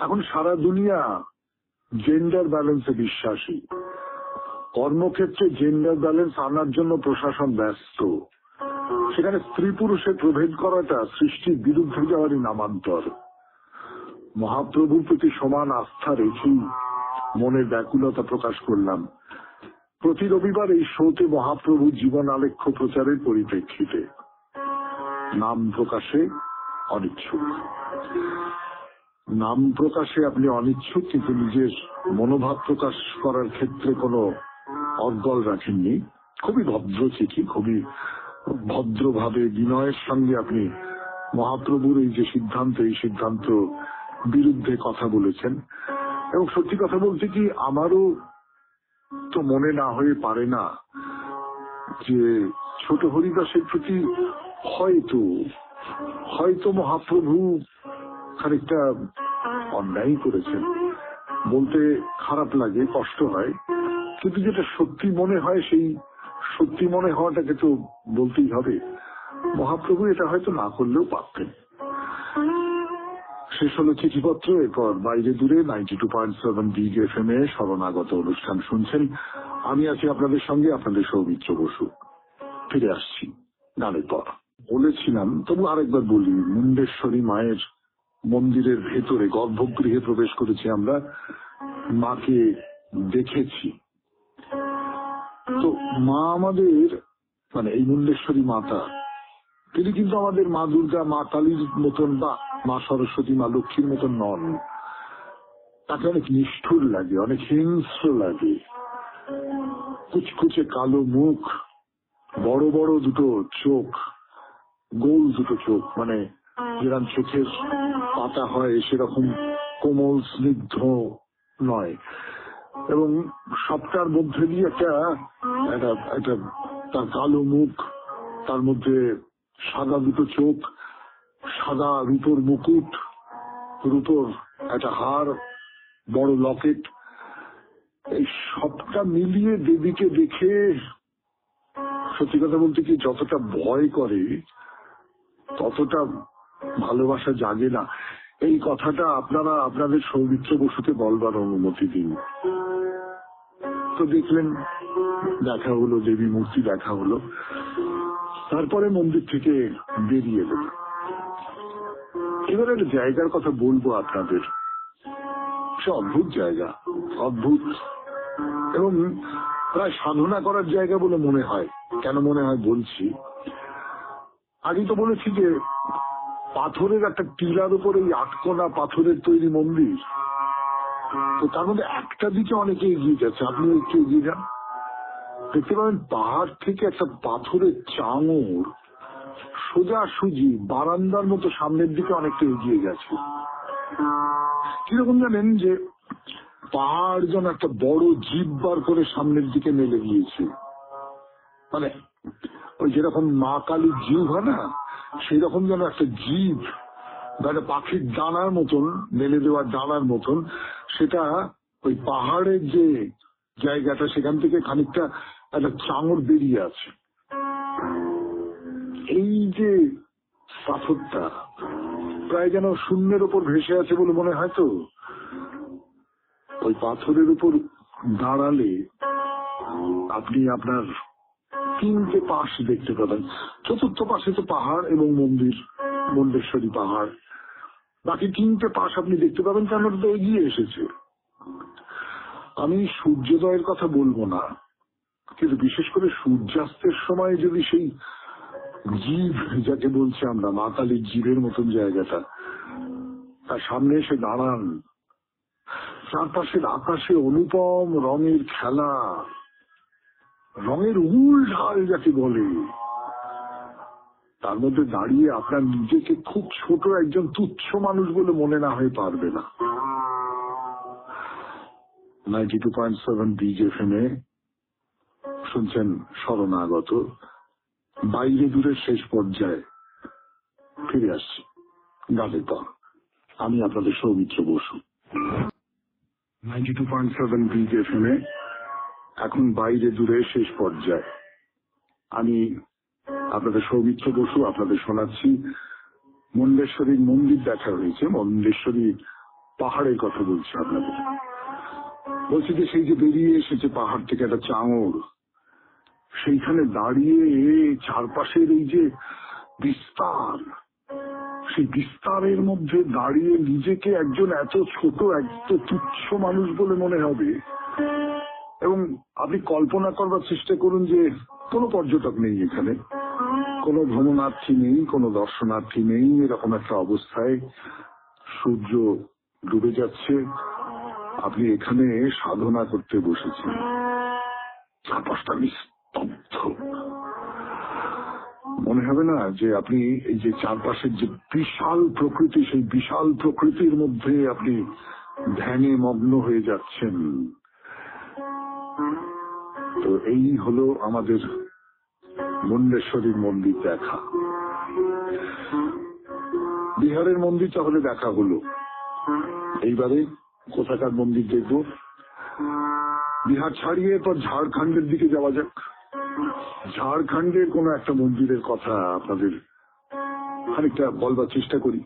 এখন সারা দুনিয়া জেন্ডার ব্যালেন্সে বিশ্বাসী। কর্মক্ষেত্রে জেন্ডার ব্যালেন্স আনার জন্য প্রশাসন ব্যস্ত। সেখানে স্ত্রী পুরুষের প্রভেদ করাটা সৃষ্টির বিরুদ্ধে যাওয়ারই নামান্তর। মহাপ্রভুর প্রতি সমান আস্থা রেখেই মনের ব্যাকুলতা প্রকাশ করলাম। প্রতি রবিবার এই শোতে মহাপ্রভু জীবন আলেখ্য প্রচারের পরিপ্রেক্ষিতে নাম প্রকাশে অনিচ্ছুক। নাম প্রকাশে আপনি অনিচ্ছুক, কিন্তু নিজের মনোভাব প্রকাশ করার ক্ষেত্রে কোনো অর্গল রাখেননি। খুবই ভদ্র চিঠি, খুবই ভদ্রভাবে বিনয়ের সঙ্গে আপনি মহাপ্রভুর এই যে সিদ্ধান্ত, এই সিদ্ধান্ত বিরুদ্ধে কথা বলেছেন। এবং সত্যি কথা বলতে কি, আমারও তো মনে না হয়ে পারে না যে ছোট হরিদাসের প্রতি হয়তো মহাপ্রভু খানিকটা অন্যায় করেছেন। বলতে খারাপ লাগে, কষ্ট হয়, কিন্তু যেটা সত্যি মনে হয় সেই সত্যি মনে হওয়াটাকে তো বলতেই হবে। মহাপ্রভু এটা হয়তো না করলেও পারতেন। শেষ হলো চিঠিপত্র। এরপর বাইরে দূরে 92.7 বিগ এফএম এ শরণাগত অনুষ্ঠান শুনছেন। আমি আছি আপনাদের সঙ্গে, আপনাদের সৌমিত্র বসু। ফিরে আসছি গানের পর। বলেছিলাম, তবু আরেকবার বলি, মুন্ডেশ্বরী মায়ের মন্দিরের ভেতরে গর্ভগৃহে প্রবেশ করেছি আমরা, মাকে দেখেছি। তো মা আমাদের, মানে এই মুন্ডেশ্বরী মাতা, তিনি কিন্তু আমাদের মা দুর্গা, মা কালীর মতন বা মা সরস্বতী, মা লক্ষ্মীর মতন নন। তাকে অনেক নিষ্ঠুর লাগে, অনেক হিংস্র লাগে। কুচকুচে কালো মুখ, বড় বড় দুটো চোখ, গোল দুটো চোখ, মানে যেরকম চোখের পাতা হয় সেরকম কোমল স্নিগ্ধ নয়, এবং সবটার মধ্যে দিয়ে একটা তার কালো মুখ, তার মধ্যে সাদা দুটো চোখ, সাদা রূপোর মুকুট, রূপোর একটা হার, বড় লকেট, এই সবটা মিলিয়ে দেবীকে দেখে সত্যি কথা বলতে কি যতটা ভয় করে ততটা ভালোবাসা জাগে না। এই কথাটা আপনারা আপনাদের সৌমিত্র বসুকে বলবার অনুমতি দিন। তো দেখলেন, দেখা হলো, দেবী মূর্তি দেখা হলো, তারপরে মন্দির থেকে বেরিয়ে এলো। এবার একটা জায়গার কথা বলবো আপনাদের। সে অদ্ভুত জায়গা, অদ্ভুত, এবং প্রায় সাধনা করার জায়গা বলে মনে হয়। কেন মনে হয় বলছি। আগে তো বলেছি যে পাথরের একটা টিলার উপরে এই আটকোনা পাথরের তৈরি মন্দির। তো তার মধ্যে একটা দিকে অনেকে এগিয়ে যাচ্ছে, আপনি একটু এগিয়ে যান, দেখতে পাবেন পাহাড় থেকে একটা পাথরের চাঙড় সোজাসুজি বারান্দার মতো সামনের দিকে অনেকটা এগিয়ে গেছে। কিরকম জানেন, যে পাহাড় যেন একটা বড় জিভ বার করে সামনের দিকে মেলে গিয়েছে। মানে ওই যেরকম মা কালীর জিভ হয় না, সেই রকম যেন একটা জিভ, একটা পাখির ডানার মতন, মেলে দেওয়ার ডানার মতন, সেটা ওই পাহাড়ের যে জায়গাটা সেখান থেকে খানিকটা একটা চাঙড় বেরিয়ে আছে। এই যে পাথরটা প্রায় যেন শূন্যের উপর ভেসে আছে বলে মনে হয়। তো ওই পাথরের উপর দাঁড়ালে আপনি আপনার তিনটে পাশ দেখতে পাবেন। চতুর্থ পাশে তো পাহাড় এবং মন্দির, মুন্ডেশ্বরী পাহাড়। বাকি তিনটে পাশ আপনি দেখতে পাবেন, কেন তো এগিয়ে এসেছে। আমি সূর্যোদয়ের কথা বলবো না, কিন্তু বিশেষ করে সূর্যাস্তের সময় যদি সেই জীব, যাকে বলছি আমরা মা কালীর জীবের মতন জায়গাটা, তার সামনে এসে দাঁড়ান, চারপাশের আকাশে অনুপম রঙের খেলা, রঙের উল ঢাল যাকে বলে, তার মধ্যে দাঁড়িয়ে আপনার নিজেকে খুব ছোট একজন তুচ্ছ মানুষ বলে মনে না হয়ে পারবে না। 92.7 বিগ এফএম এ শুনছেন শরণাগত। বাইরে দূরের শেষ পর্যায়ে ফিরে আসছি গানের পর। আমি আপনাদের সৌমিত্র বসু। 92.7 বিগ এফএম এ এখন বাইরে দূরে শেষ পর্যায়ে আমি আপনাদের সৌমিত্র বসু আপনাদের শোনাচ্ছি। মুন্ডেশ্বরীর মন্দির দেখা হয়েছে, মুন্ডেশ্বরী পাহাড়ের কথা বলছি আপনাদের। বলছি যে সেই যে বেরিয়ে এসেছে পাহাড় থেকে একটা চাঙড়, সেইখানে দাঁড়িয়ে চারপাশের এই যে বিস্তার, সেই বিস্তারের মধ্যে দাঁড়িয়ে নিজেকে একজন এত ছোট, এত তুচ্ছ মানুষ বলে মনে হবে। এবং আপনি কল্পনা করবার চেষ্টা করুন যে কোনো পর্যটক নেই এখানে, কোনো ভ্রমণার্থী নেই, কোনো দর্শনার্থী নেই। এরকম একটা অবস্থায় সূর্য ডুবে যাচ্ছে, আপনি এখানে সাধনা করতে বসেছেন, চারপাশটা নিস্তব্ধ। মনে হবে না যে আপনি এই যে চারপাশের যে বিশাল প্রকৃতি, সেই বিশাল প্রকৃতির মধ্যে আপনি ধ্যানে মগ্ন হয়ে যাচ্ছেন। তো এই হলো আমাদের মুন্ডেশ্বরীর মন্দির দেখা। বিহারের মন্দির তাহলে দেখা হলো। এইবারে কোথাকার মন্দির দেখব? বিহার ছাড়িয়ে এরপর ঝাড়খণ্ডের দিকে যাওয়া যাক। ঝাড়খণ্ডের কোন একটা মন্দিরের কথা আপনাদের খানিকটা বলবার চেষ্টা করি।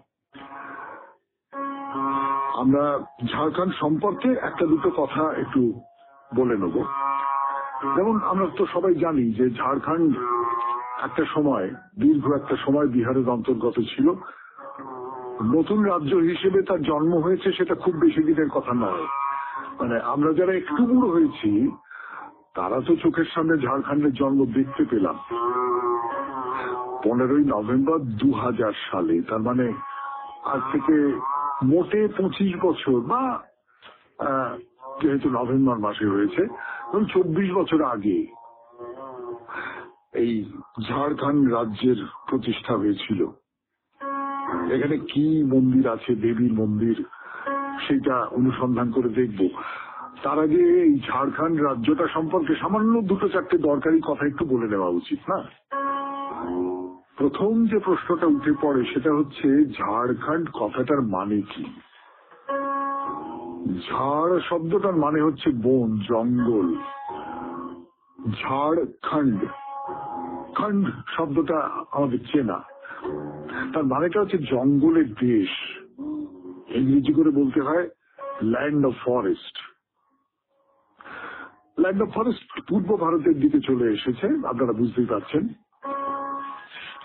আমরা ঝাড়খণ্ড সম্পর্কে একটা দুটো কথা একটু বলে নেব। যেমন আমরা তো সবাই জানি যে ঝাড়খণ্ড একটা সময়, দীর্ঘ একটা সময় বিহারের অন্তর্গত ছিল। নতুন রাজ্য হিসেবে তার জন্ম হয়েছে সেটা খুব বেশি দিনের কথা নয়। মানে আমরা যারা একটু বুড়ো হয়েছি তারা তো চোখের সামনে ঝাড়খণ্ডের জন্ম দেখতে পেলাম 15ই নভেম্বর 2000 সালে। তার মানে আজ থেকে মোটে 25 বছর, বা যেহেতু নভেম্বর মাসে হয়েছে 24 বছর আগে এই ঝাড়খণ্ড রাজ্যের প্রতিষ্ঠা হয়েছিল। এখানে কি মন্দির আছে, দেবীর মন্দির, সেটা অনুসন্ধান করে দেখব। তার আগে এই ঝাড়খণ্ড রাজ্যটা সম্পর্কে সামান্য দুটো চারটে দরকারি কথা একটু বলে নেওয়া উচিত না? প্রথম যে প্রশ্নটা উঠে পড়ে সেটা হচ্ছে ঝাড়খণ্ড কথাটার মানে কি? ঝাড় শব্দটার মানে হচ্ছে বন, জঙ্গল। ঝাড়খণ্ড, খণ্ড শব্দটা আমাদের চেনা, তার মানেটা হচ্ছে জঙ্গলের দেশ। ইংরেজি করে বলতে হয় land of forest. Land of forest পূর্ব ভারতের দিকে চলে এসেছে, আপনারা বুঝতেই পারছেন।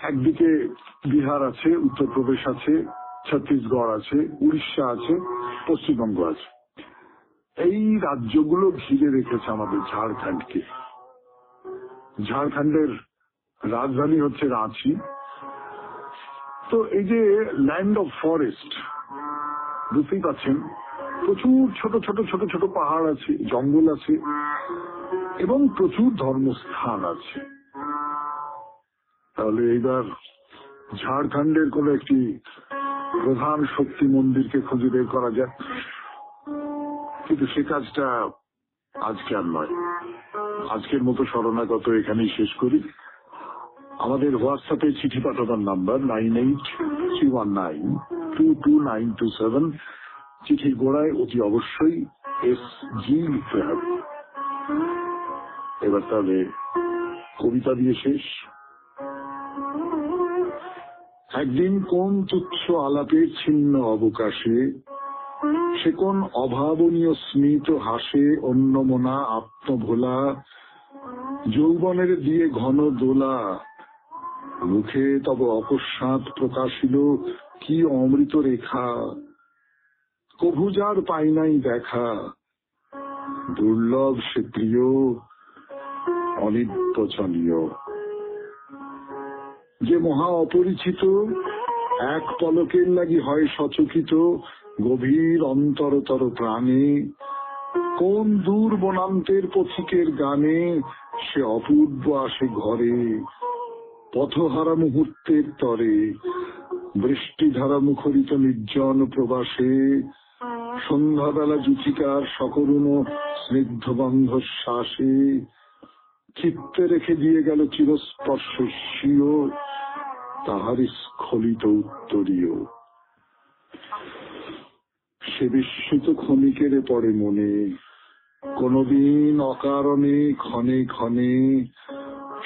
একদিকে বিহার আছে, উত্তরপ্রদেশ আছে, ছত্তিশগড় আছে, উড়িষ্যা আছে, পশ্চিমবঙ্গ আছে। এই রাজ্যগুলো ঘিরে রেখেছে আমাদের ঝাড়খণ্ডকে। ঝাড়খণ্ডের রাজধানী হচ্ছে রাঁচি। তো এই যে ল্যান্ড অফ ফরেস্ট, বুঝতেই পারছেন, প্রচুর ছোট ছোট ছোট ছোট পাহাড় আছে, জঙ্গল আছে এবং প্রচুর ধর্মস্থান আছে। তাহলে এইবার ঝাড়খণ্ডের কোন একটি প্রধান শক্তি মন্দিরকে খুঁজে বের করা যায়, কিন্তু সে কাজটা আজকে আর নয়। আজকের মতো শরণাগত এখানেই শেষ করি। আমাদের হোয়াটসঅ্যাপে চিঠি পাঠাবার নাম্বার 9831922927। চিঠির গোড়ায় অতি অবশ্যই SG লিখতে হবে। এবার তাহলে কবিতা দিয়ে শেষ। একদিন কোন তুচ্ছ আলাপের ছিন্ন অবকাশে, সে কোন অভাবনীয় স্মিত হাসে অন্যমনা আত্মভোলা, যৌবনের দিয়ে ঘন দোলা, মুখে তব অকস্মাৎ প্রকাশিল কি অমৃত রেখা, কভু যার পাই নাই দেখা, দুর্লভ সে প্রিয় অনির্বচনীয়। যে মহা অপরিচিত, এক পলকের লাগি হয় সচকিত গভীর অন্তরতর প্রাণে, কোন দূর বনান্তের পথিকের গানে সে অপূর্ব আসে ঘরে, পথহারা মুহূর্তের তরে বৃষ্টিধারা মুখরিত নির্জন প্রবাসে, সন্ধ্যাবেলা জুথিকার সকরুণ স্নিগ্ধ বন্ধ শ্বাসে, চিত্তে রেখে দিয়ে গেল চিরস্পর্শীয় তাহার স্খলিত উত্তরীয়। সে বিস্মিত ক্ষণিকের পড়ে মনে, কোনদিন অকারণে ক্ষণে ক্ষণে,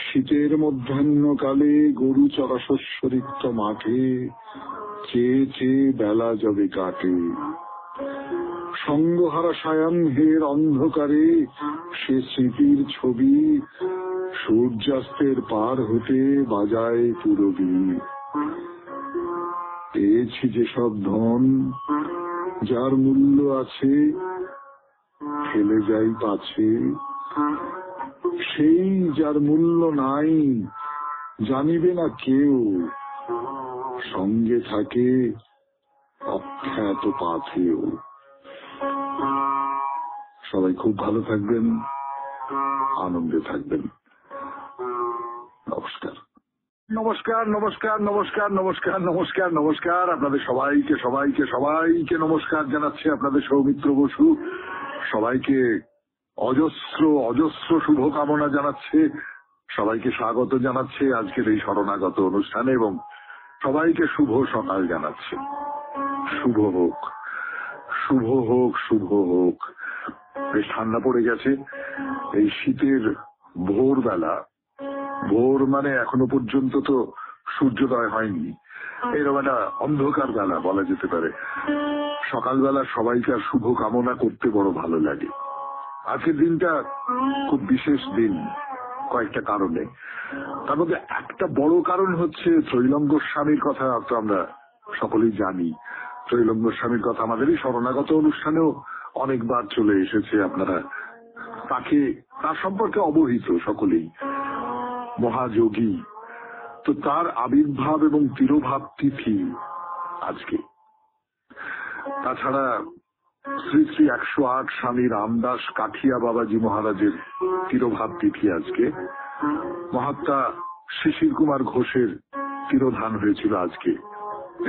শীতের মধ্যাহ্নকালে গরু চড়া শস্যরিক্ত মাঠে, চেয়ে চেয়ে বেলা যবে কাটে। সঙ্গহারা সায়াহ্নের অন্ধকারে সে স্মৃতির ছবি, সূর্যাস্তের পার হতে বাজায় পুরবী। পেয়েছি যেসব ধন যার মূল্য আছে, ফেলে যাই পাছে, সেই যার মূল্য নাই জানিবে না কেউ, সঙ্গে থাকে অখ্যাত পাথেও। সবাই খুব ভালো থাকবেন, আনন্দে থাকবেন। নমস্কার নমস্কার নমস্কার নমস্কার নমস্কার নমস্কার নমস্কার। আপনাদের সবাইকে সবাইকে সবাইকে নমস্কার জানাচ্ছে আপনাদের সৌমিত্র বসু। সবাইকে অজস্র অজস্র শুভকামনা জানাচ্ছে, সবাইকে স্বাগত জানাচ্ছে আজকের এই শরণাগত অনুষ্ঠানে। এবং সবাইকে শুভ সকাল জানাচ্ছি। শুভ হোক, শুভ হোক, শুভ হোক। বেশ ঠান্ডা পড়ে গেছে। এই শীতের ভোরবেলা, ভোর মানে এখনো পর্যন্ত তো সূর্যোদয় হয়নি, এরকম একটা অন্ধকার বেলা বলা যেতে পারে। সকালবেলা সবাইকার শুভ কামনা করতে বড় ভালো লাগে। আজকের দিনটা খুব বিশেষ দিন কয়েকটা কারণে। তার মধ্যে একটা বড় কারণ হচ্ছে ত্রৈলঙ্গ গোস্বামীর কথা তো আমরা সকলেই জানি। ত্রৈলঙ্গ গোস্বামীর কথা আমাদেরই শরণাগত অনুষ্ঠানেও অনেকবার চলে এসেছে। আপনারা তার সম্পর্কে অবহিত সকলেই, মহাযোগী। তো তার আবির্ভাব এবং তিরোভাব তিথি আজকে। তাছাড়া শ্রী শ্রী 108 স্বামী রামদাস কাঠিয়া বাবাজি মহারাজের তিরোভাব তিথি আজকে। মহাত্মা শিশির কুমার ঘোষের তিরোধান হয়েছিল আজকে,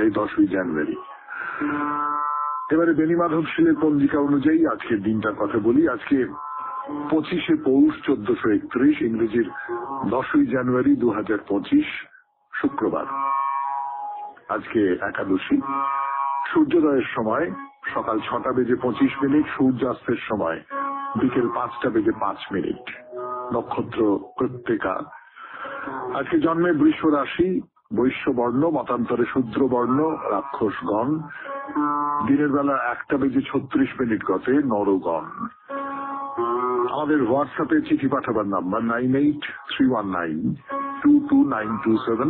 এই 10ই জানুয়ারি। এবারে বেণীমাধব শীলের পঞ্জিকা অনুযায়ী আজকের দিনটার কথা বলি। আজকে 25শে পৌষ 1431, ইংরেজির 10ই জানুয়ারি 2025, শুক্রবার। আজকে একাদশী। সূর্যোদয়ের সময় সকাল 6:25, সূর্যাস্তের সময় বিকেল 5:05। নক্ষত্র কৃত্তিকা। আজকে জন্মে বৃষ রাশি, বৈশ্য বর্ণ, মতান্তরে শূদ্র বর্ণ, রাক্ষসগণ। দিনের বেলা 1:36 গতে নরগণ। আমাদের হোয়াটসঅ্যাপে চিঠি পাঠাবার নাম্বার 9831922927।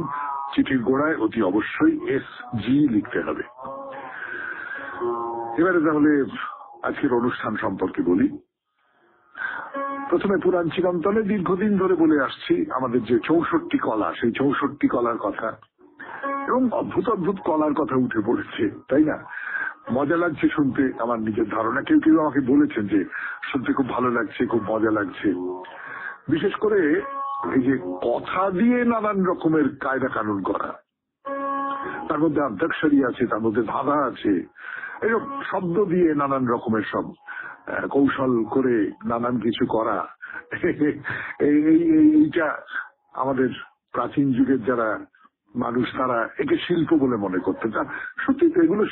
চিঠির গোড়ায় অতি অবশ্যই SG লিখতে হবে। এবারে তাহলে আজকের অনুষ্ঠান সম্পর্কে বলি। প্রথমে পুরাণ চিরন্তনে দীর্ঘদিন ধরে বলে আসছি আমাদের যে 64 কলা, সেই 64 কলার কথা, এবং অদ্ভুত অদ্ভুত কলার কথা উঠে পড়েছে, তাই না? মজা লাগছে শুনতে, আমার নিজের ধারণা। কেউ কেউ আমাকে বলেছেন যে শুনতে খুব ভালো লাগছে, খুব মজা লাগছে। বিশেষ করে এই যে কথা দিয়ে নানান রকমের কায়দা কানুন করা, তার মধ্যে অধ্যক্ষারি আছে, তার মধ্যে ধাঁধা আছে, এরকম শব্দ দিয়ে নানান রকমের সব কৌশল করে নানান কিছু করা। এইটা আমাদের প্রাচীন যুগের যারা মানুষ, তারা একে শিল্প বলে মনে করতেন। সত্যি তো এগুলো